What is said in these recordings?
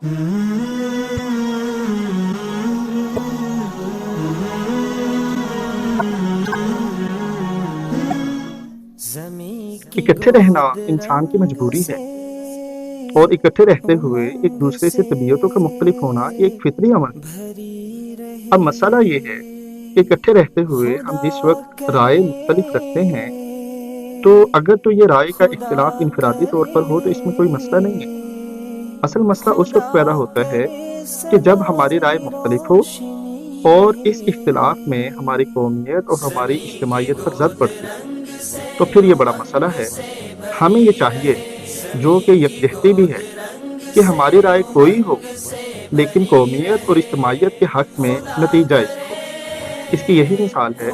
اکٹھے رہنا انسان کی مجبوری ہے، اور اکٹھے رہتے ہوئے ایک دوسرے سے طبیعتوں کا مختلف ہونا ایک فطری عمل ہے۔ اب مسئلہ یہ ہے کہ اکٹھے رہتے ہوئے ہم جس وقت رائے مختلف رکھتے ہیں، تو اگر تو یہ رائے کا اختلاف انفرادی طور پر ہو تو اس میں کوئی مسئلہ نہیں ہے۔ اصل مسئلہ اس وقت پیدا ہوتا ہے کہ جب ہماری رائے مختلف ہو اور اس اختلاف میں ہماری قومیت اور ہماری اجتماعیت پر زد پڑتی ہو، تو پھر یہ بڑا مسئلہ ہے۔ ہمیں یہ چاہیے، جو کہ یکجہتی بھی ہے، کہ ہماری رائے کوئی ہو لیکن قومیت اور اجتماعیت کے حق میں نتیجہ ایک ہو۔ اس کی یہی مثال ہے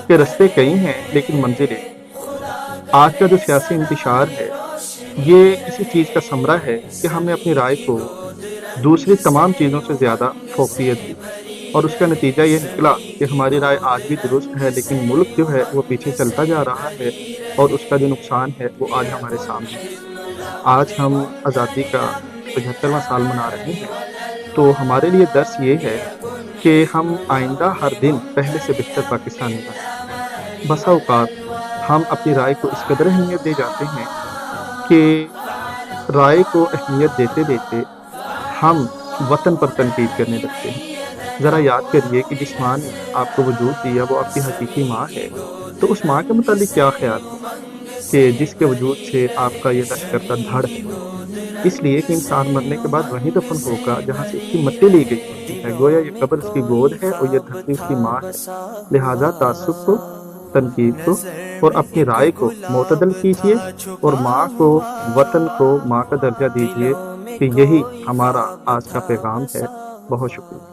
کہ رستے کئی ہیں لیکن منزل ایک ہے۔ آج کا جو سیاسی انتشار ہے، یہ اسی چیز کا ثمرہ ہے کہ ہم نے اپنی رائے کو دوسری تمام چیزوں سے زیادہ فوقیت دی، اور اس کا نتیجہ یہ نکلا کہ ہماری رائے آج بھی درست ہے لیکن ملک جو ہے وہ پیچھے چلتا جا رہا ہے، اور اس کا جو نقصان ہے وہ آج ہمارے سامنے ہے۔ آج ہم آزادی کا 75واں سال منا رہے ہیں، تو ہمارے لیے درس یہ ہے کہ ہم آئندہ ہر دن پہلے سے بہتر پاکستانی بنیں۔ بسا اوقات ہم اپنی رائے کو اس قدر اہمیت دے جاتے ہیں کہ رائے کو اہمیت دیتے دیتے ہم وطن پر تنقید کرنے لگتے ہیں۔ ذرا یاد کریے کہ جس ماں نے آپ کو وجود دیا وہ آپ کی حقیقی ماں ہے، تو اس ماں کے متعلق کیا خیال ہے کہ جس کے وجود سے آپ کا یہ لشکر کا دھڑ ہے؟ اس لیے کہ انسان مرنے کے بعد وہیں دفن ہوگا جہاں سے اس کی مٹی لی گئی ہوتی ہے، گویا یہ قبر اس کی گود ہے اور یہ دھرتی اس کی ماں ہے۔ لہٰذا تعصب کو، تنقید کو اور اپنی رائے کو معتدل کیجیے، اور ماں کو، وطن کو ماں کا درجہ دیجیے، کہ یہی ہمارا آج کا پیغام ہے۔ بہت شکریہ۔